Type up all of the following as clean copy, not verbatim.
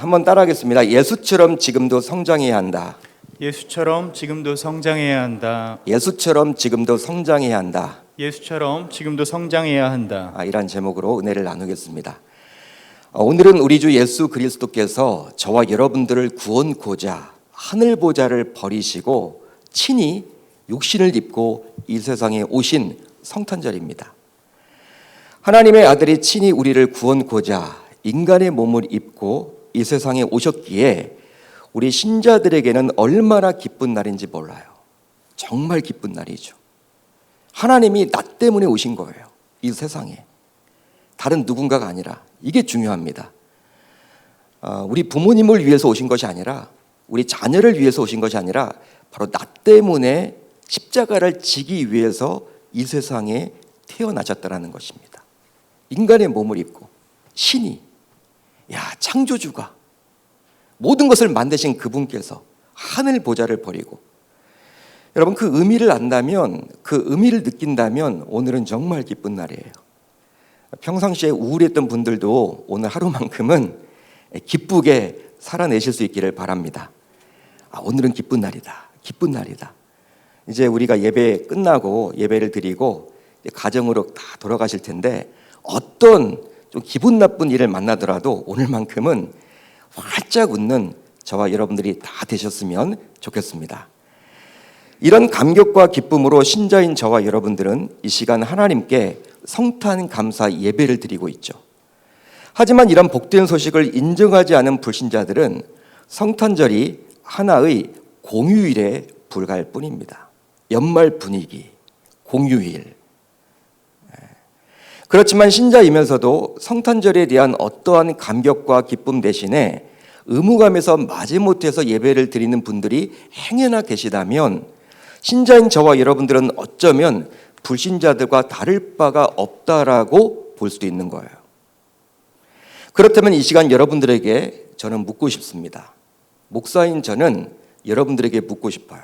한번 따라하겠습니다. 예수처럼 지금도 성장해야 한다. 예수처럼 지금도 성장해야 한다. 예수처럼 지금도 성장해야 한다. 예수처럼 지금도 성장해야 한다. 이란 제목으로 은혜를 나누겠습니다. 오늘은 우리 주 예수 그리스도께서 저와 여러분들을 구원코자 하늘 보좌를 버리시고 친히 육신을 입고 이 세상에 오신 성탄절입니다. 하나님의 아들이 친히 우리를 구원코자 인간의 몸을 입고 이 세상에 오셨기에 우리 신자들에게는 얼마나 기쁜 날인지 몰라요. 정말 기쁜 날이죠. 하나님이 나 때문에 오신 거예요. 이 세상에. 다른 누군가가 아니라. 이게 중요합니다. 우리 부모님을 위해서 오신 것이 아니라, 우리 자녀를 위해서 오신 것이 아니라 바로 나 때문에 십자가를 지기 위해서 이 세상에 태어나셨다는 것입니다. 인간의 몸을 입고 신이, 창조주가 모든 것을 만드신 그분께서 하늘 보좌를 버리고, 여러분 그 의미를 안다면, 그 의미를 느낀다면 오늘은 정말 기쁜 날이에요. 평상시에 우울했던 분들도 오늘 하루만큼은 기쁘게 살아내실 수 있기를 바랍니다. 오늘은 기쁜 날이다. 기쁜 날이다. 이제 우리가 예배 끝나고 예배를 드리고 가정으로 다 돌아가실 텐데, 어떤 좀 기분 나쁜 일을 만나더라도 오늘만큼은 활짝 웃는 저와 여러분들이 다 되셨으면 좋겠습니다. 이런 감격과 기쁨으로 신자인 저와 여러분들은 이 시간 하나님께 성탄 감사 예배를 드리고 있죠. 하지만 이런 복된 소식을 인정하지 않은 불신자들은 성탄절이 하나의 공휴일에 불과할 뿐입니다. 연말 분위기, 공휴일. 그렇지만 신자이면서도 성탄절에 대한 어떠한 감격과 기쁨 대신에 의무감에서 마지못해서 예배를 드리는 분들이 행여나 계시다면 신자인 저와 여러분들은 어쩌면 불신자들과 다를 바가 없다라고 볼 수도 있는 거예요. 그렇다면 이 시간 여러분들에게 저는 묻고 싶습니다. 목사인 저는 여러분들에게 묻고 싶어요.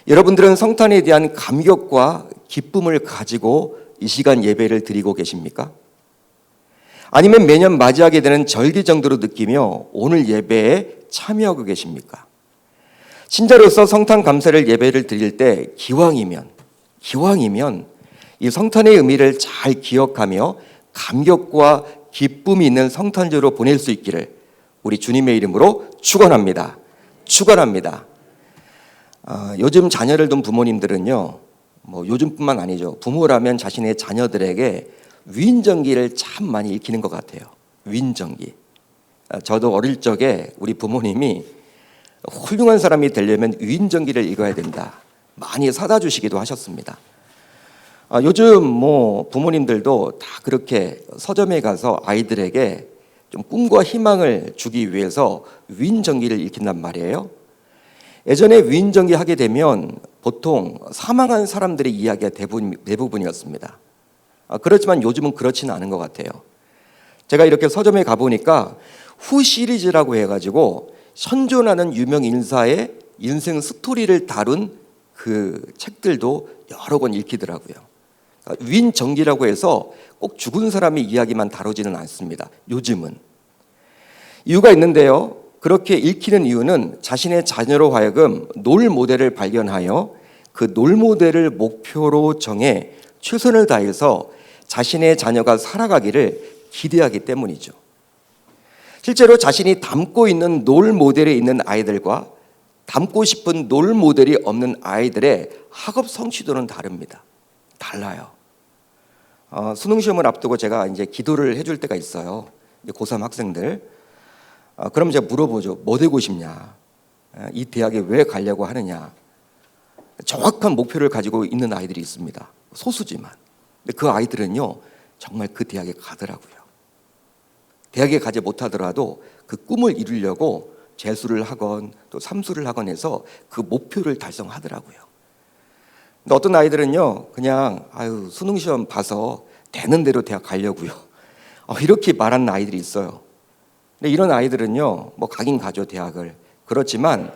여러분들은 성탄에 대한 감격과 기쁨을 가지고 이 시간 예배를 드리고 계십니까? 아니면 매년 맞이하게 되는 절기 정도로 느끼며 오늘 예배에 참여하고 계십니까? 신자로서 성탄 감사를 예배를 드릴 때 기왕이면 이 성탄의 의미를 잘 기억하며 감격과 기쁨이 있는 성탄절로 보낼 수 있기를 우리 주님의 이름으로 축원합니다. 축원합니다. 요즘 자녀를 둔 부모님들은요, 요즘뿐만 아니죠. 부모라면 자신의 자녀들에게 위인전기를 참 많이 읽히는 것 같아요. 위인전기. 저도 어릴 적에 우리 부모님이 훌륭한 사람이 되려면 위인전기를 읽어야 된다. 많이 사다 주시기도 하셨습니다. 요즘 부모님들도 다 그렇게 서점에 가서 아이들에게 좀 꿈과 희망을 주기 위해서 위인전기를 읽힌단 말이에요. 예전에 위인전기 하게 되면 보통 사망한 사람들의 이야기가 대부분이었습니다. 그렇지만 요즘은 그렇지는 않은 것 같아요. 제가 이렇게 서점에 가보니까 후 시리즈라고 해가지고 선존하는 유명 인사의 인생 스토리를 다룬 그 책들도 여러 권 읽히더라고요. 위인전기라고 해서 꼭 죽은 사람의 이야기만 다루지는 않습니다. 요즘은. 이유가 있는데요. 그렇게 읽히는 이유는 자신의 자녀로 하여금 롤 모델을 발견하여 그 롤 모델을 목표로 정해 최선을 다해서 자신의 자녀가 살아가기를 기대하기 때문이죠. 실제로 자신이 닮고 있는 롤 모델에 있는 아이들과 닮고 싶은 롤 모델이 없는 아이들의 학업 성취도는 다릅니다. 달라요. 수능 시험을 앞두고 제가 이제 기도를 해줄 때가 있어요. 고3 학생들. 그럼 제가 물어보죠. 뭐 되고 싶냐? 이 대학에 왜 가려고 하느냐? 정확한 목표를 가지고 있는 아이들이 있습니다. 소수지만. 근데 그 아이들은요, 정말 그 대학에 가더라고요. 대학에 가지 못하더라도 그 꿈을 이루려고 재수를 하건 또 삼수를 하건 해서 그 목표를 달성하더라고요. 근데 어떤 아이들은요, 그냥 수능 시험 봐서 되는 대로 대학 가려고요. 이렇게 말하는 아이들이 있어요. 근데 이런 아이들은요, 가긴 가죠, 대학을. 그렇지만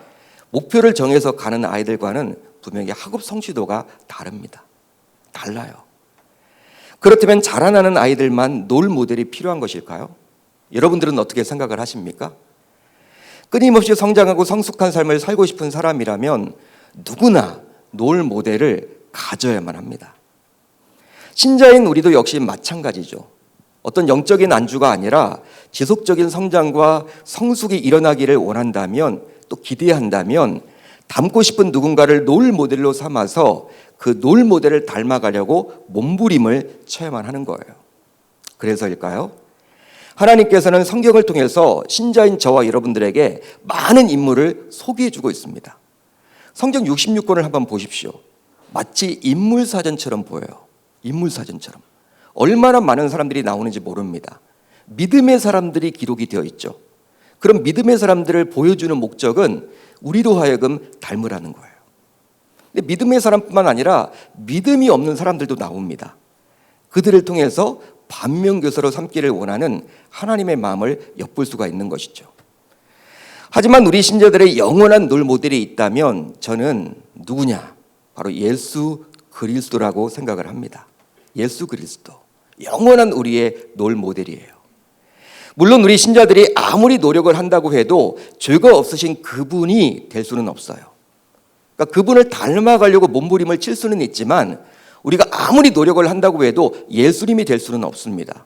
목표를 정해서 가는 아이들과는 분명히 학업 성취도가 다릅니다. 달라요. 그렇다면 자라나는 아이들만 롤 모델이 필요한 것일까요? 여러분들은 어떻게 생각을 하십니까? 끊임없이 성장하고 성숙한 삶을 살고 싶은 사람이라면 누구나 롤 모델을 가져야만 합니다. 신자인 우리도 역시 마찬가지죠. 어떤 영적인 안주가 아니라 지속적인 성장과 성숙이 일어나기를 원한다면, 또 기대한다면 닮고 싶은 누군가를 롤 모델로 삼아서 그 롤 모델을 닮아가려고 몸부림을 쳐야만 하는 거예요. 그래서일까요? 하나님께서는 성경을 통해서 신자인 저와 여러분들에게 많은 인물을 소개해주고 있습니다. 성경 66권을 한번 보십시오. 마치 인물사전처럼 보여요. 인물사전처럼. 얼마나 많은 사람들이 나오는지 모릅니다. 믿음의 사람들이 기록이 되어 있죠. 그럼 믿음의 사람들을 보여주는 목적은 우리로 하여금 닮으라는 거예요. 근데 믿음의 사람뿐만 아니라 믿음이 없는 사람들도 나옵니다. 그들을 통해서 반면교사로 삼기를 원하는 하나님의 마음을 엿볼 수가 있는 것이죠. 하지만 우리 신자들의 영원한 롤 모델이 있다면 저는 누구냐? 바로 예수 그리스도라고 생각을 합니다. 예수 그리스도. 영원한 우리의 롤 모델이에요. 물론 우리 신자들이 아무리 노력을 한다고 해도 죄가 없으신 그분이 될 수는 없어요. 그러니까 그분을 닮아가려고 몸부림을 칠 수는 있지만 우리가 아무리 노력을 한다고 해도 예수님이 될 수는 없습니다.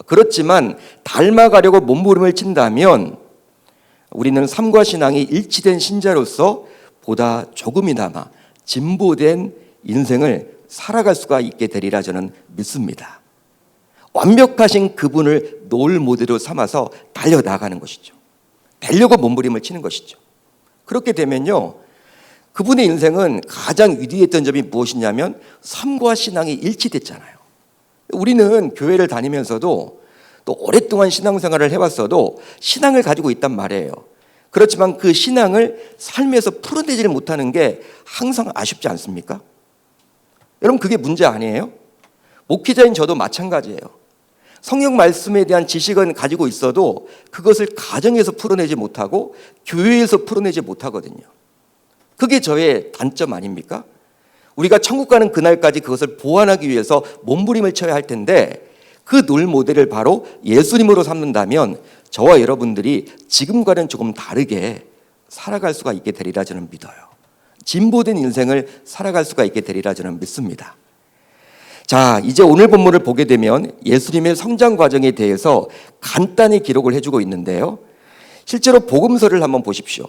그렇지만 닮아가려고 몸부림을 친다면 우리는 삶과 신앙이 일치된 신자로서 보다 조금이나마 진보된 인생을 살아갈 수가 있게 되리라 저는 믿습니다. 완벽하신 그분을 롤 모델로 삼아서 달려나가는 것이죠. 되려고 몸부림을 치는 것이죠. 그렇게 되면요, 그분의 인생은 가장 위대했던 점이 무엇이냐면 삶과 신앙이 일치됐잖아요. 우리는 교회를 다니면서도 또 오랫동안 신앙생활을 해왔어도 신앙을 가지고 있단 말이에요. 그렇지만 그 신앙을 삶에서 풀어내지를 못하는 게 항상 아쉽지 않습니까? 여러분, 그게 문제 아니에요? 목회자인 저도 마찬가지예요. 성경 말씀에 대한 지식은 가지고 있어도 그것을 가정에서 풀어내지 못하고 교회에서 풀어내지 못하거든요. 그게 저의 단점 아닙니까? 우리가 천국 가는 그날까지 그것을 보완하기 위해서 몸부림을 쳐야 할 텐데 그 롤 모델을 바로 예수님으로 삼는다면 저와 여러분들이 지금과는 조금 다르게 살아갈 수가 있게 되리라 저는 믿어요. 진보된 인생을 살아갈 수가 있게 되리라 저는 믿습니다. 자, 이제 오늘 본문을 보게 되면 예수님의 성장 과정에 대해서 간단히 기록을 해주고 있는데요. 실제로 복음서를 한번 보십시오.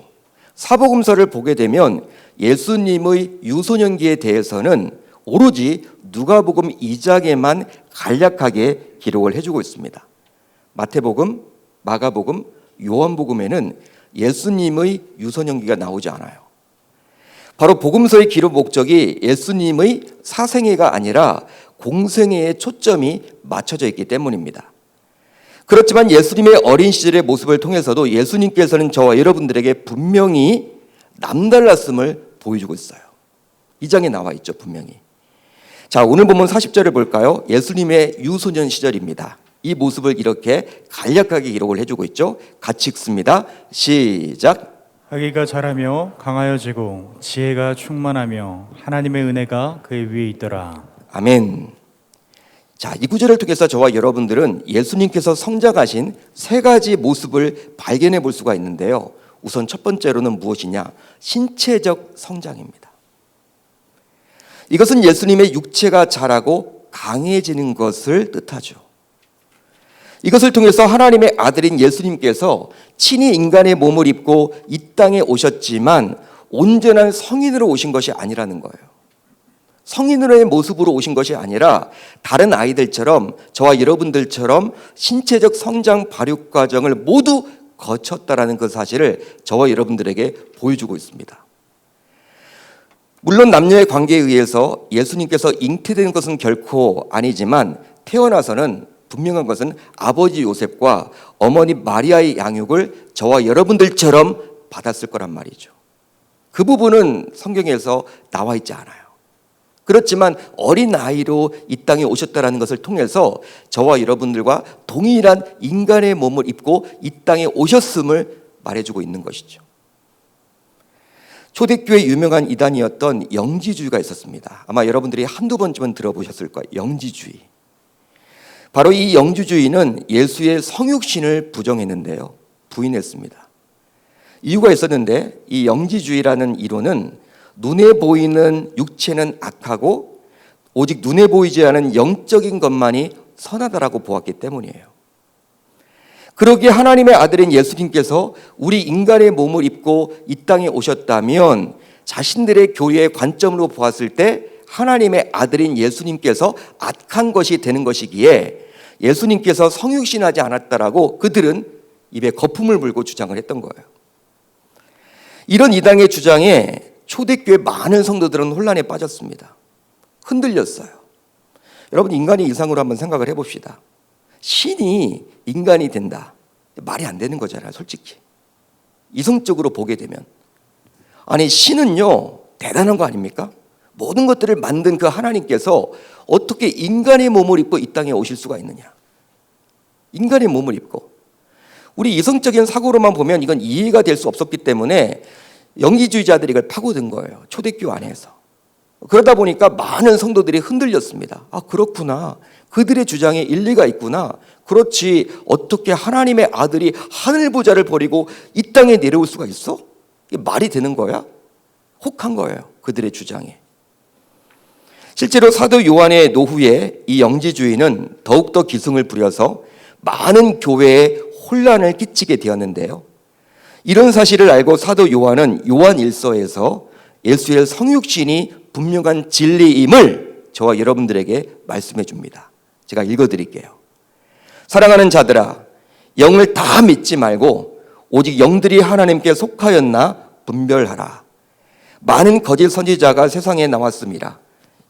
사복음서를 보게 되면 예수님의 유소년기에 대해서는 오로지 누가복음 2장에만 간략하게 기록을 해주고 있습니다. 마태복음, 마가복음, 요한복음에는 예수님의 유소년기가 나오지 않아요. 바로 복음서의 기록 목적이 예수님의 사생애가 아니라 공생애에 초점이 맞춰져 있기 때문입니다. 그렇지만 예수님의 어린 시절의 모습을 통해서도 예수님께서는 저와 여러분들에게 분명히 남달랐음을 보여주고 있어요. 이 장에 나와 있죠, 분명히. 자, 오늘 본문 40절을 볼까요? 예수님의 유소년 시절입니다. 이 모습을 이렇게 간략하게 기록을 해주고 있죠. 같이 읽습니다. 시작. 아기가 자라며 강하여지고 지혜가 충만하며 하나님의 은혜가 그의 위에 있더라. 아멘. 자, 이 구절을 통해서 저와 여러분들은 예수님께서 성장하신 세 가지 모습을 발견해 볼 수가 있는데요. 우선 첫 번째로는 무엇이냐? 신체적 성장입니다. 이것은 예수님의 육체가 자라고 강해지는 것을 뜻하죠. 이것을 통해서 하나님의 아들인 예수님께서 친히 인간의 몸을 입고 이 땅에 오셨지만 온전한 성인으로 오신 것이 아니라는 거예요. 성인으로의 모습으로 오신 것이 아니라 다른 아이들처럼 저와 여러분들처럼 신체적 성장 발육 과정을 모두 거쳤다라는 그 사실을 저와 여러분들에게 보여주고 있습니다. 물론 남녀의 관계에 의해서 예수님께서 잉태된 것은 결코 아니지만 태어나서는 분명한 것은 아버지 요셉과 어머니 마리아의 양육을 저와 여러분들처럼 받았을 거란 말이죠. 그 부분은 성경에서 나와 있지 않아요. 그렇지만 어린 아이로 이 땅에 오셨다는 것을 통해서 저와 여러분들과 동일한 인간의 몸을 입고 이 땅에 오셨음을 말해주고 있는 것이죠. 초대교회 유명한 이단이었던 영지주의가 있었습니다. 아마 여러분들이 한두 번쯤은 들어보셨을 거예요. 영지주의. 바로 이 영지주의는 예수의 성육신을 부정했는데요. 부인했습니다. 이유가 있었는데 이 영지주의라는 이론은 눈에 보이는 육체는 악하고 오직 눈에 보이지 않은 영적인 것만이 선하다라고 보았기 때문이에요. 그러기에 하나님의 아들인 예수님께서 우리 인간의 몸을 입고 이 땅에 오셨다면 자신들의 교회의 관점으로 보았을 때 하나님의 아들인 예수님께서 악한 것이 되는 것이기에 예수님께서 성육신하지 않았다라고 그들은 입에 거품을 물고 주장을 했던 거예요. 이런 이당의 주장에 초대교회 많은 성도들은 혼란에 빠졌습니다. 흔들렸어요. 여러분, 인간이 이상으로 한번 생각을 해봅시다. 신이 인간이 된다. 말이 안 되는 거잖아요, 솔직히. 이성적으로 보게 되면. 아니, 신은요, 대단한 거 아닙니까? 모든 것들을 만든 그 하나님께서 어떻게 인간의 몸을 입고 이 땅에 오실 수가 있느냐. 인간의 몸을 입고. 우리 이성적인 사고로만 보면 이건 이해가 될 수 없었기 때문에 영지주의자들이 이걸 파고든 거예요. 초대교회 안에서. 그러다 보니까 많은 성도들이 흔들렸습니다. 아, 그렇구나. 그들의 주장에 일리가 있구나. 그렇지. 어떻게 하나님의 아들이 하늘 보좌를 버리고 이 땅에 내려올 수가 있어? 이게 말이 되는 거야? 혹한 거예요. 그들의 주장에. 실제로 사도 요한의 노후에 이 영지주의는 더욱더 기승을 부려서 많은 교회에 혼란을 끼치게 되었는데요. 이런 사실을 알고 사도 요한은 요한 1서에서 예수의 성육신이 분명한 진리임을 저와 여러분들에게 말씀해 줍니다. 제가 읽어드릴게요. 사랑하는 자들아, 영을 다 믿지 말고 오직 영들이 하나님께 속하였나 분별하라. 많은 거짓 선지자가 세상에 나왔습니다.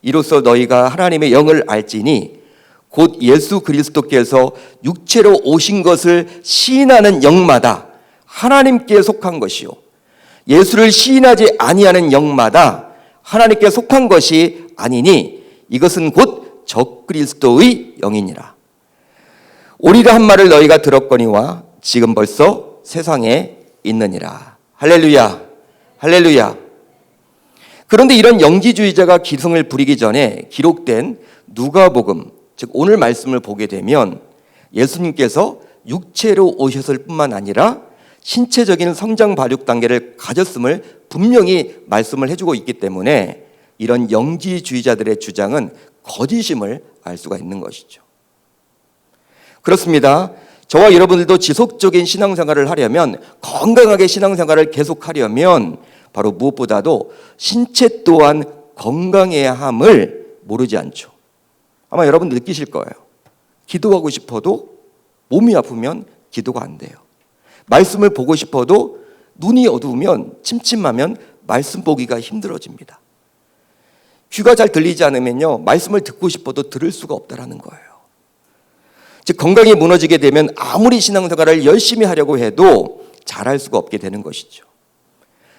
이로써 너희가 하나님의 영을 알지니 곧 예수 그리스도께서 육체로 오신 것을 시인하는 영마다 하나님께 속한 것이요 예수를 시인하지 아니하는 영마다 하나님께 속한 것이 아니니 이것은 곧 적그리스도의 영이니라. 오리라 한 말을 너희가 들었거니와 지금 벌써 세상에 있느니라. 할렐루야, 할렐루야. 그런데 이런 영지주의자가 기승을 부리기 전에 기록된 누가복음, 즉 오늘 말씀을 보게 되면 예수님께서 육체로 오셨을 뿐만 아니라 신체적인 성장 발육 단계를 가졌음을 분명히 말씀을 해주고 있기 때문에 이런 영지주의자들의 주장은 거짓임을 알 수가 있는 것이죠. 그렇습니다. 저와 여러분들도 지속적인 신앙생활을 하려면, 건강하게 신앙생활을 계속하려면 바로 무엇보다도 신체 또한 건강해야 함을 모르지 않죠. 아마 여러분 느끼실 거예요. 기도하고 싶어도 몸이 아프면 기도가 안 돼요. 말씀을 보고 싶어도 눈이 어두우면, 침침하면 말씀 보기가 힘들어집니다. 귀가 잘 들리지 않으면요, 말씀을 듣고 싶어도 들을 수가 없다라는 거예요. 즉 건강이 무너지게 되면 아무리 신앙생활을 열심히 하려고 해도 잘할 수가 없게 되는 것이죠.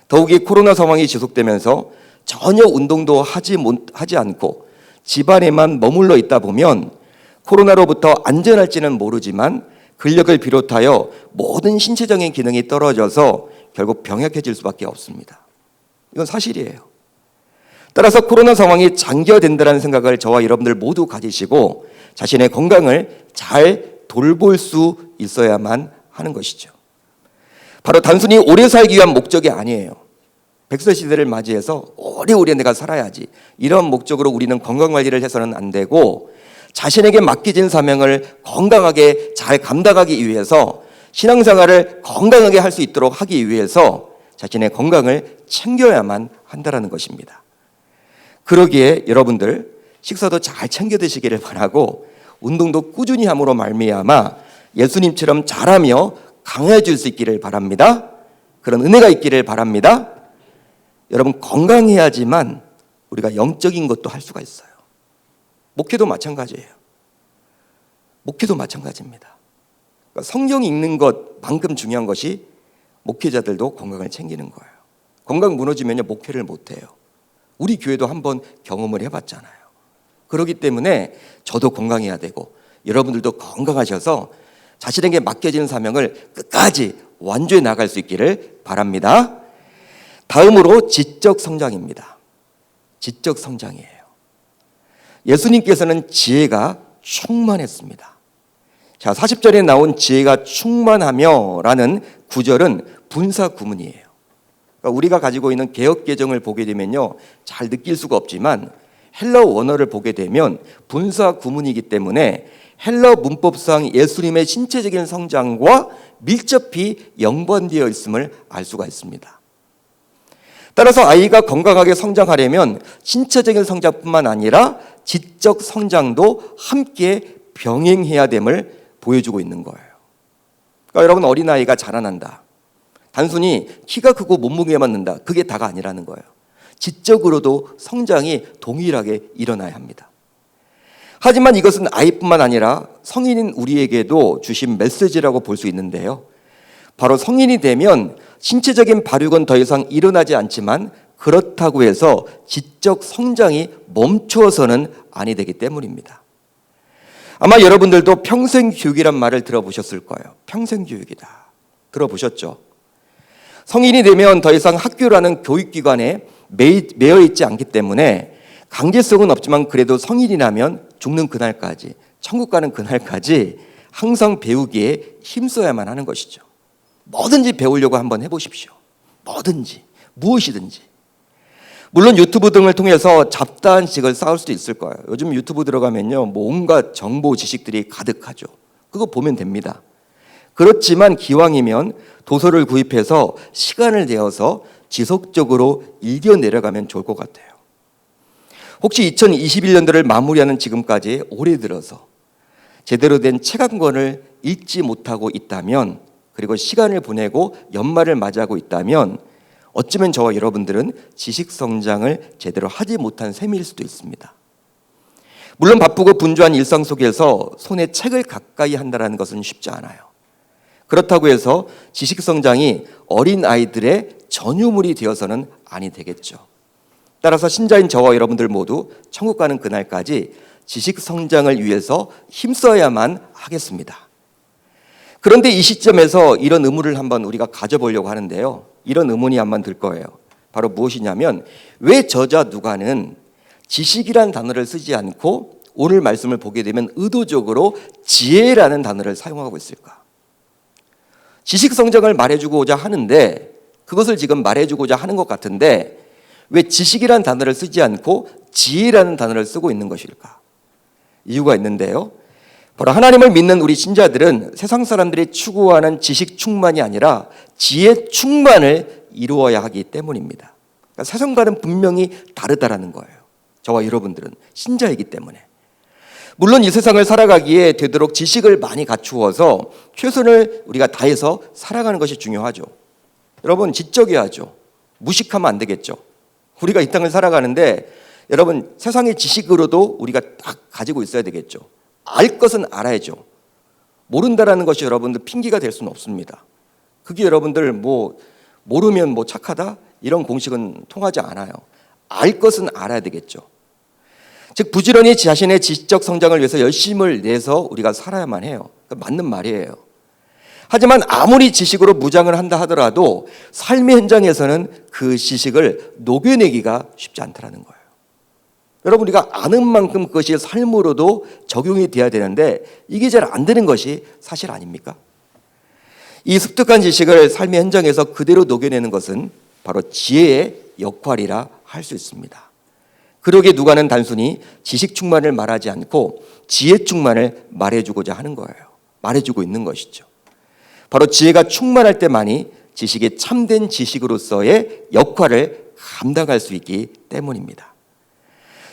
더욱이 코로나 상황이 지속되면서 전혀 운동도 하지 않고 집안에만 머물러 있다 보면 코로나로부터 안전할지는 모르지만 근력을 비롯하여 모든 신체적인 기능이 떨어져서 결국 병약해질 수밖에 없습니다. 이건 사실이에요. 따라서 코로나 상황이 장기화된다는 생각을 저와 여러분들 모두 가지시고 자신의 건강을 잘 돌볼 수 있어야만 하는 것이죠. 바로 단순히 오래 살기 위한 목적이 아니에요. 100세 시대를 맞이해서 오래오래 내가 살아야지, 이런 목적으로 우리는 건강관리를 해서는 안 되고 자신에게 맡겨진 사명을 건강하게 잘 감당하기 위해서, 신앙생활을 건강하게 할 수 있도록 하기 위해서 자신의 건강을 챙겨야만 한다는 것입니다. 그러기에 여러분들 식사도 잘 챙겨 드시기를 바라고 운동도 꾸준히 함으로 말미암아 예수님처럼 잘하며 강해질 수 있기를 바랍니다. 그런 은혜가 있기를 바랍니다. 여러분, 건강해야지만 우리가 영적인 것도 할 수가 있어요. 목회도 마찬가지예요. 목회도 마찬가지입니다. 그러니까 성경 읽는 것만큼 중요한 것이 목회자들도 건강을 챙기는 거예요. 건강 무너지면요, 목회를 못해요. 우리 교회도 한번 경험을 해봤잖아요. 그렇기 때문에 저도 건강해야 되고 여러분들도 건강하셔서 자신에게 맡겨진 사명을 끝까지 완주해 나갈 수 있기를 바랍니다. 다음으로 지적 성장입니다. 지적 성장이에요. 예수님께서는 지혜가 충만했습니다. 자, 40절에 나온 지혜가 충만하며 라는 구절은 분사 구문이에요. 그러니까 우리가 가지고 있는 개역 개정을 보게 되면요, 잘 느낄 수가 없지만 헬러 원어를 보게 되면 분사 구문이기 때문에 헬러 문법상 예수님의 신체적인 성장과 밀접히 연관되어 있음을 알 수가 있습니다. 따라서 아이가 건강하게 성장하려면 신체적인 성장뿐만 아니라 지적 성장도 함께 병행해야 됨을 보여주고 있는 거예요. 그러니까 여러분, 어린아이가 자라난다, 단순히 키가 크고 몸무게만 는다, 그게 다가 아니라는 거예요. 지적으로도 성장이 동일하게 일어나야 합니다. 하지만 이것은 아이뿐만 아니라 성인인 우리에게도 주신 메시지라고 볼 수 있는데요, 바로 성인이 되면 신체적인 발육은 더 이상 일어나지 않지만 그렇다고 해서 지적 성장이 멈춰서는 아니 되기 때문입니다. 아마 여러분들도 평생교육이란 말을 들어보셨을 거예요. 평생교육이다. 들어보셨죠? 성인이 되면 더 이상 학교라는 교육기관에 매여 있지 않기 때문에 강제성은 없지만 그래도 성인이라면 죽는 그날까지, 천국 가는 그날까지 항상 배우기에 힘써야만 하는 것이죠. 뭐든지 배우려고 한번 해보십시오. 뭐든지, 무엇이든지. 물론 유튜브 등을 통해서 잡다한 지식을 쌓을 수도 있을 거예요. 요즘 유튜브 들어가면요, 뭐 온갖 정보 지식들이 가득하죠. 그거 보면 됩니다. 그렇지만 기왕이면 도서를 구입해서 시간을 내어서 지속적으로 읽어 내려가면 좋을 것 같아요. 혹시 2021년도를 마무리하는 지금까지 올해 들어서 제대로 된 책 한 권을 읽지 못하고 있다면, 그리고 시간을 보내고 연말을 맞이하고 있다면 어쩌면 저와 여러분들은 지식 성장을 제대로 하지 못한 셈일 수도 있습니다. 물론 바쁘고 분주한 일상 속에서 손에 책을 가까이 한다는 것은 쉽지 않아요. 그렇다고 해서 지식 성장이 어린 아이들의 전유물이 되어서는 아니 되겠죠. 따라서 신자인 저와 여러분들 모두 천국 가는 그날까지 지식 성장을 위해서 힘써야만 하겠습니다. 그런데 이 시점에서 이런 의문을 한번 우리가 가져보려고 하는데요, 이런 의문이 한번 들 거예요. 바로 무엇이냐면, 왜 저자 누가는 지식이란 단어를 쓰지 않고 오늘 말씀을 보게 되면 의도적으로 지혜라는 단어를 사용하고 있을까? 지식 성장을 말해주고자 하는데, 그것을 지금 말해주고자 하는 것 같은데 왜 지식이란 단어를 쓰지 않고 지혜라는 단어를 쓰고 있는 것일까? 이유가 있는데요, 바로 하나님을 믿는 우리 신자들은 세상 사람들이 추구하는 지식 충만이 아니라 지혜 충만을 이루어야 하기 때문입니다. 그러니까 세상과는 분명히 다르다라는 거예요. 저와 여러분들은 신자이기 때문에. 물론 이 세상을 살아가기에 되도록 지식을 많이 갖추어서 최선을 우리가 다해서 살아가는 것이 중요하죠. 여러분, 지적해야죠. 무식하면 안 되겠죠. 우리가 이 땅을 살아가는데 여러분, 세상의 지식으로도 우리가 딱 가지고 있어야 되겠죠. 알 것은 알아야죠. 모른다라는 것이 여러분들 핑계가 될 수는 없습니다. 그게 여러분들 모르면 착하다, 이런 공식은 통하지 않아요. 알 것은 알아야 되겠죠. 즉 부지런히 자신의 지적 성장을 위해서 열심을 내서 우리가 살아야만 해요. 맞는 말이에요. 하지만 아무리 지식으로 무장을 한다 하더라도 삶의 현장에서는 그 지식을 녹여내기가 쉽지 않다는 거예요. 여러분, 우리가 아는 만큼 그것이 삶으로도 적용이 돼야 되는데 이게 잘 안 되는 것이 사실 아닙니까? 이 습득한 지식을 삶의 현장에서 그대로 녹여내는 것은 바로 지혜의 역할이라 할 수 있습니다. 그러기에 누가는 단순히 지식 충만을 말하지 않고 지혜 충만을 말해주고자 하는 거예요. 말해주고 있는 것이죠. 바로 지혜가 충만할 때만이 지식이 참된 지식으로서의 역할을 감당할 수 있기 때문입니다.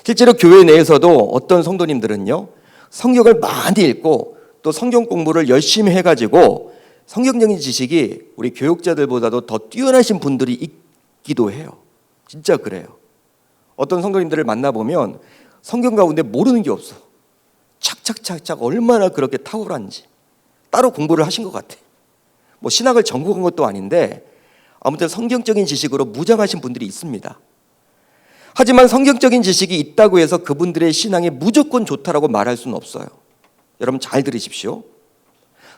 실제로 교회 내에서도 어떤 성도님들은요, 성경을 많이 읽고 또 성경 공부를 열심히 해가지고 성경적인 지식이 우리 교육자들보다도 더 뛰어나신 분들이 있기도 해요. 진짜 그래요. 어떤 성도님들을 만나보면 성경 가운데 모르는 게 없어. 착착착착 얼마나 그렇게 탁월한지 따로 공부를 하신 것 같아. 신학을 전공한 것도 아닌데 아무튼 성경적인 지식으로 무장하신 분들이 있습니다. 하지만 성경적인 지식이 있다고 해서 그분들의 신앙이 무조건 좋다라고 말할 수는 없어요. 여러분 잘 들으십시오.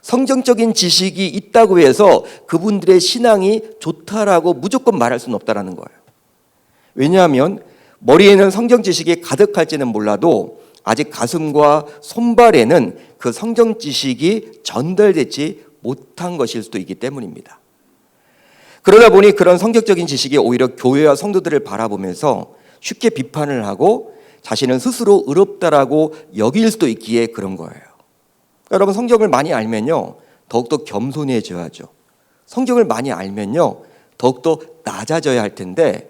성경적인 지식이 있다고 해서 그분들의 신앙이 좋다라고 무조건 말할 수는 없다라는 거예요. 왜냐하면 머리에는 성경 지식이 가득할지는 몰라도 아직 가슴과 손발에는 그 성경 지식이 전달되지 못한 것일 수도 있기 때문입니다. 그러다 보니 그런 성격적인 지식이 오히려 교회와 성도들을 바라보면서 쉽게 비판을 하고 자신은 스스로 의롭다라고 여길 수도 있기에 그런 거예요. 그러니까 여러분, 성경을 많이 알면요 더욱더 겸손해져야죠. 성경을 많이 알면요 더욱더 낮아져야 할 텐데,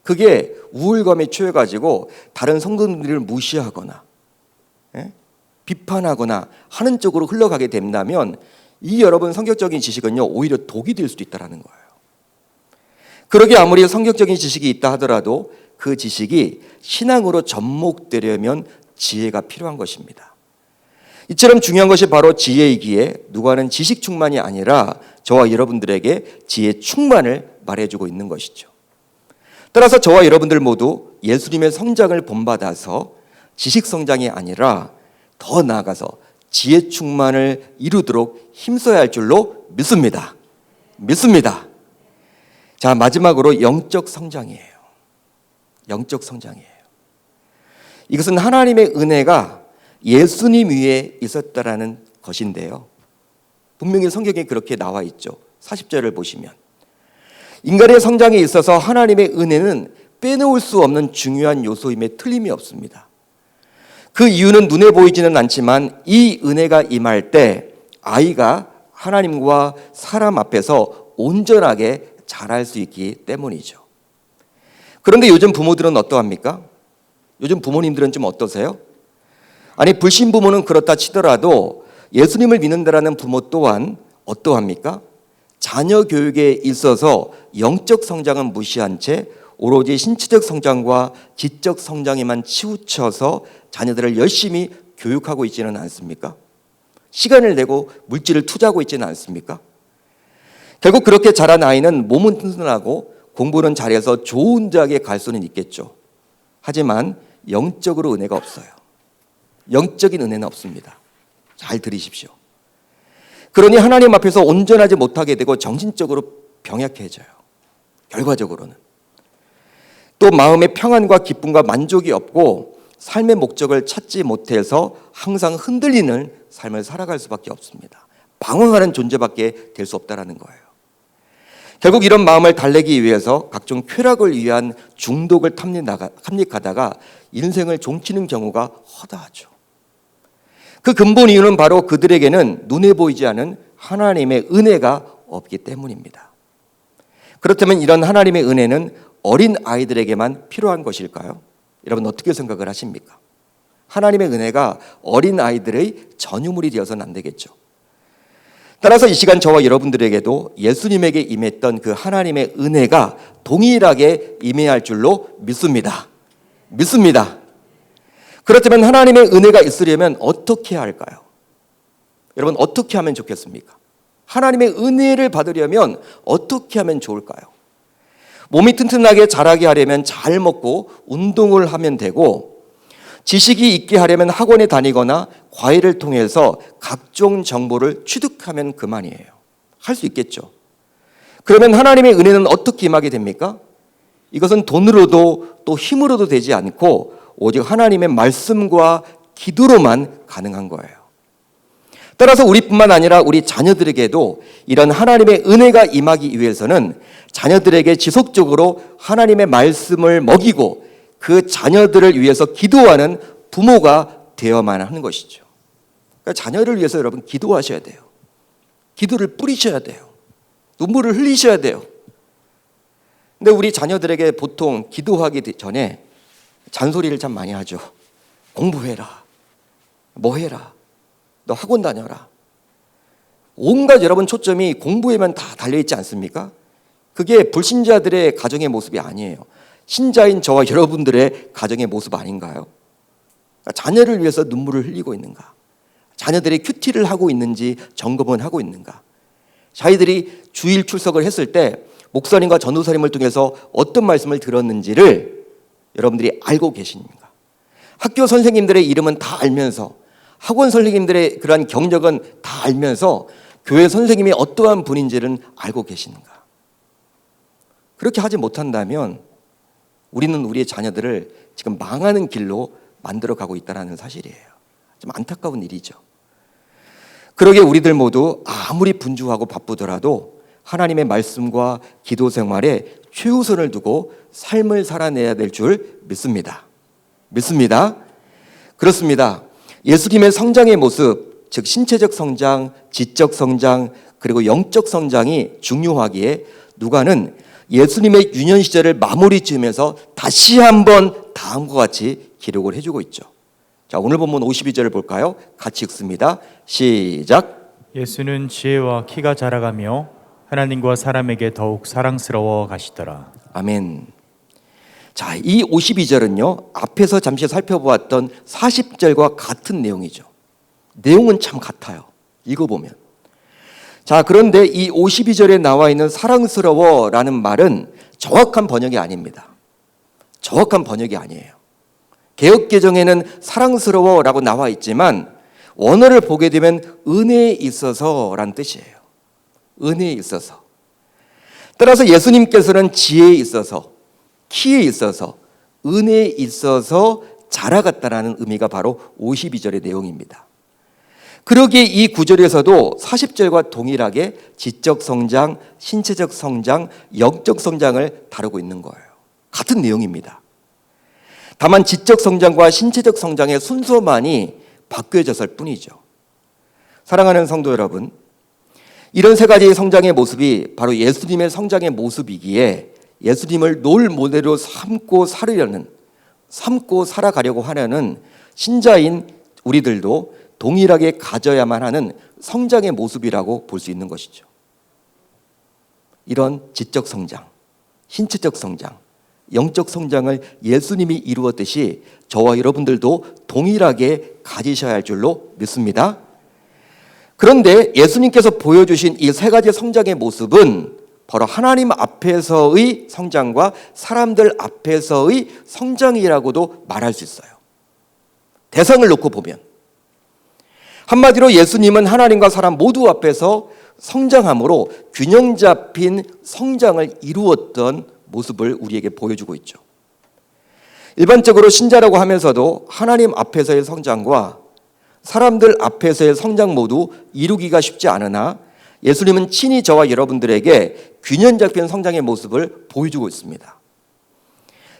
그게 우울감에 취해가지고 다른 성도들을 무시하거나 비판하거나 하는 쪽으로 흘러가게 된다면 이 여러분 성격적인 지식은요 오히려 독이 될 수도 있다는 거예요. 그러게 아무리 성격적인 지식이 있다 하더라도 그 지식이 신앙으로 접목되려면 지혜가 필요한 것입니다. 이처럼 중요한 것이 바로 지혜이기에 누구하는 지식 충만이 아니라 저와 여러분들에게 지혜 충만을 말해주고 있는 것이죠. 따라서 저와 여러분들 모두 예수님의 성장을 본받아서 지식 성장이 아니라 더 나아가서 지혜 충만을 이루도록 힘써야 할 줄로 믿습니다. 자, 마지막으로 영적 성장이에요. 영적 성장이에요. 이것은 하나님의 은혜가 예수님 위에 있었다라는 것인데요. 분명히 성경에 그렇게 나와 있죠. 40절을 보시면 인간의 성장에 있어서 하나님의 은혜는 빼놓을 수 없는 중요한 요소임에 틀림이 없습니다. 그 이유는 눈에 보이지는 않지만 이 은혜가 임할 때 아이가 하나님과 사람 앞에서 온전하게 자랄 수 있기 때문이죠. 그런데 요즘 부모들은 어떠합니까? 요즘 부모님들은 좀 어떠세요? 아니, 불신 부모는 그렇다 치더라도 예수님을 믿는다라는 부모 또한 어떠합니까? 자녀 교육에 있어서 영적 성장은 무시한 채 오로지 신체적 성장과 지적 성장에만 치우쳐서 자녀들을 열심히 교육하고 있지는 않습니까? 시간을 내고 물질을 투자하고 있지는 않습니까? 결국 그렇게 자란 아이는 몸은 튼튼하고 공부는 잘해서 좋은 대학에 갈 수는 있겠죠. 하지만 영적으로 은혜가 없어요. 영적인 은혜는 없습니다. 잘 들으십시오. 그러니 하나님 앞에서 온전하지 못하게 되고 정신적으로 병약해져요. 결과적으로는. 또 마음의 평안과 기쁨과 만족이 없고 삶의 목적을 찾지 못해서 항상 흔들리는 삶을 살아갈 수밖에 없습니다. 방황하는 존재밖에 될 수 없다는 거예요. 결국 이런 마음을 달래기 위해서 각종 쾌락을 위한 중독을 탐닉하다가 인생을 종치는 경우가 허다하죠. 그 근본 이유는 바로 그들에게는 눈에 보이지 않은 하나님의 은혜가 없기 때문입니다. 그렇다면 이런 하나님의 은혜는 어린 아이들에게만 필요한 것일까요? 여러분 어떻게 생각을 하십니까? 하나님의 은혜가 어린 아이들의 전유물이 되어서는 안 되겠죠. 따라서 이 시간 저와 여러분들에게도 예수님에게 임했던 그 하나님의 은혜가 동일하게 임해야 할 줄로 믿습니다. 그렇다면 하나님의 은혜가 있으려면 어떻게 해야 할까요? 여러분 어떻게 하면 좋겠습니까? 하나님의 은혜를 받으려면 어떻게 하면 좋을까요? 몸이 튼튼하게 자라게 하려면 잘 먹고 운동을 하면 되고, 지식이 있게 하려면 학원에 다니거나 과외를 통해서 각종 정보를 취득하면 그만이에요. 할 수 있겠죠. 그러면 하나님의 은혜는 어떻게 임하게 됩니까? 이것은 돈으로도 또 힘으로도 되지 않고 오직 하나님의 말씀과 기도로만 가능한 거예요. 따라서 우리뿐만 아니라 우리 자녀들에게도 이런 하나님의 은혜가 임하기 위해서는 자녀들에게 지속적으로 하나님의 말씀을 먹이고 그 자녀들을 위해서 기도하는 부모가 되어야만 하는 것이죠. 그러니까 자녀를 위해서 여러분 기도하셔야 돼요. 기도를 뿌리셔야 돼요. 눈물을 흘리셔야 돼요. 근데 우리 자녀들에게 보통 기도하기 전에 잔소리를 참 많이 하죠. 공부해라. 뭐 해라. 너 학원 다녀라. 온갖 여러분 초점이 공부에만 다 달려있지 않습니까? 그게 불신자들의 가정의 모습이 아니에요. 신자인 저와 여러분들의 가정의 모습 아닌가요? 자녀를 위해서 눈물을 흘리고 있는가? 자녀들이 큐티를 하고 있는지 점검은 하고 있는가? 자기들이 주일 출석을 했을 때 목사님과 전도사님을 통해서 어떤 말씀을 들었는지를 여러분들이 알고 계십니까? 학교 선생님들의 이름은 다 알면서, 학원 선생님들의 그러한 경력은 다 알면서 교회 선생님이 어떠한 분인지는 알고 계시는가? 그렇게 하지 못한다면 우리는 우리의 자녀들을 지금 망하는 길로 만들어가고 있다는 사실이에요. 좀 안타까운 일이죠. 그러게 우리들 모두 아무리 분주하고 바쁘더라도 하나님의 말씀과 기도 생활에 최우선을 두고 삶을 살아내야 될 줄 믿습니다. 그렇습니다. 예수님의 성장의 모습, 즉 신체적 성장, 지적 성장, 그리고 영적 성장이 중요하기에 누가는 예수님의 유년 시절을 마무리 지으면서 다시 한번 다음과 같이 기록을 해주고 있죠. 자, 오늘 본문 52절을 볼까요? 같이 읽습니다. 시작. 예수는 지혜와 키가 자라가며 하나님과 사람에게 더욱 사랑스러워 가시더라. 아멘. 자, 이 52절은요, 앞에서 잠시 살펴보았던 40절과 같은 내용이죠. 내용은 참 같아요. 읽어보면. 자, 그런데 이 52절에 나와 있는 사랑스러워라는 말은 정확한 번역이 아닙니다. 정확한 번역이 아니에요. 개역개정에는 사랑스러워라고 나와 있지만 원어를 보게 되면 은혜에 있어서라는 뜻이에요. 은혜에 있어서. 따라서 예수님께서는 지혜에 있어서, 키에 있어서, 은혜에 있어서 자라갔다라는 의미가 바로 52절의 내용입니다. 그러기에 이 구절에서도 40절과 동일하게 지적 성장, 신체적 성장, 영적 성장을 다루고 있는 거예요. 같은 내용입니다. 다만 지적 성장과 신체적 성장의 순서만이 바뀌어졌을 뿐이죠. 사랑하는 성도 여러분, 이런 세 가지의 성장의 모습이 바로 예수님의 성장의 모습이기에 예수님을 롤 모델로 삼고 살아가려고 하려는 신자인 우리들도 동일하게 가져야만 하는 성장의 모습이라고 볼 수 있는 것이죠. 이런 지적 성장, 신체적 성장, 영적 성장을 예수님이 이루었듯이 저와 여러분들도 동일하게 가지셔야 할 줄로 믿습니다. 그런데 예수님께서 보여주신 이 세 가지 성장의 모습은 바로 하나님 앞에서의 성장과 사람들 앞에서의 성장이라고도 말할 수 있어요. 대상을 놓고 보면 한마디로 예수님은 하나님과 사람 모두 앞에서 성장함으로 균형 잡힌 성장을 이루었던 모습을 우리에게 보여주고 있죠. 일반적으로 신자라고 하면서도 하나님 앞에서의 성장과 사람들 앞에서의 성장 모두 이루기가 쉽지 않으나 예수님은 친히 저와 여러분들에게 균형 잡힌 성장의 모습을 보여주고 있습니다.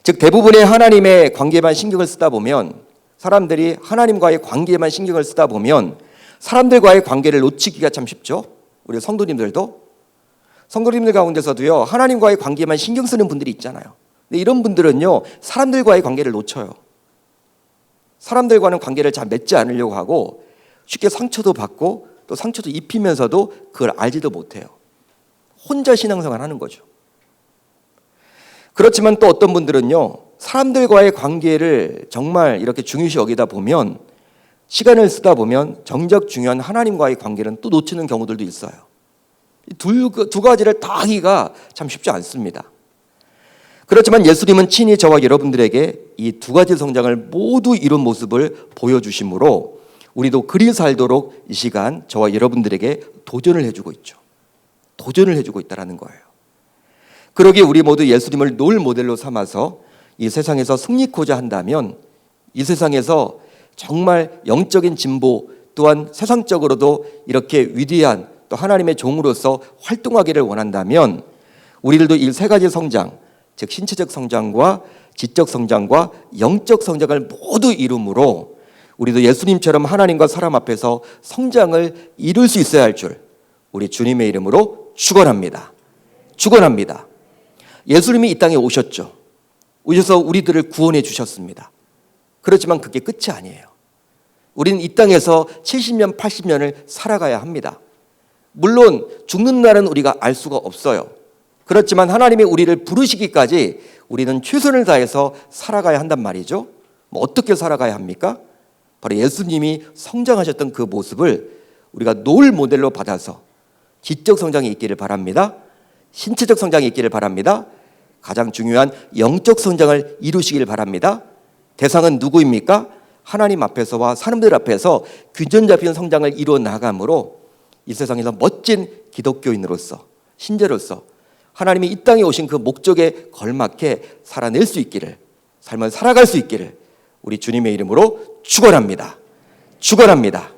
즉 대부분의 하나님의 관계만 신경을 쓰다 보면 사람들이 하나님과의 관계에만 신경을 쓰다 보면 사람들과의 관계를 놓치기가 참 쉽죠. 우리 성도님들 가운데서도요, 하나님과의 관계만 신경 쓰는 분들이 있잖아요. 근데 이런 분들은요, 사람들과의 관계를 놓쳐요. 사람들과는 관계를 잘 맺지 않으려고 하고 쉽게 상처도 받고 또 상처도 입히면서도 그걸 알지도 못해요. 혼자 신앙생활 하는 거죠. 그렇지만 또 어떤 분들은요, 사람들과의 관계를 정말 이렇게 중요시 여기다 보면 시간을 쓰다 보면 정작 중요한 하나님과의 관계는 또 놓치는 경우들도 있어요. 두 가지를 다 하기가 참 쉽지 않습니다. 그렇지만 예수님은 친히 저와 여러분들에게 이 두 가지 성장을 모두 이룬 모습을 보여주심으로 우리도 그리 살도록 이 시간 저와 여러분들에게 도전을 해주고 있죠. 도전을 해주고 있다는 거예요. 그러기에 우리 모두 예수님을 롤 모델로 삼아서 이 세상에서 승리코자 한다면 이 세상에서 정말 영적인 진보 또한 세상적으로도 이렇게 위대한 또 하나님의 종으로서 활동하기를 원한다면 우리들도 이 세 가지 성장, 즉 신체적 성장과 지적 성장과 영적 성장을 모두 이룸으로 우리도 예수님처럼 하나님과 사람 앞에서 성장을 이룰 수 있어야 할 줄 우리 주님의 이름으로 축원합니다. 축원합니다. 예수님이 이 땅에 오셨죠. 오셔서 우리들을 구원해 주셨습니다. 그렇지만 그게 끝이 아니에요. 우리는 이 땅에서 70년, 80년을 살아가야 합니다. 물론 죽는 날은 우리가 알 수가 없어요. 그렇지만 하나님이 우리를 부르시기까지 우리는 최선을 다해서 살아가야 한단 말이죠. 어떻게 살아가야 합니까? 바로 예수님이 성장하셨던 그 모습을 우리가 롤 모델로 받아서 지적 성장이 있기를 바랍니다. 신체적 성장이 있기를 바랍니다. 가장 중요한 영적 성장을 이루시길 바랍니다. 대상은 누구입니까? 하나님 앞에서와 사람들 앞에서 균형 잡힌 성장을 이루어 나감으로 이 세상에서 멋진 기독교인으로서 신자로서 하나님이 이 땅에 오신 그 목적에 걸맞게 살아낼 수 있기를, 삶을 살아갈 수 있기를 우리 주님의 이름으로 축원합니다. 축원합니다.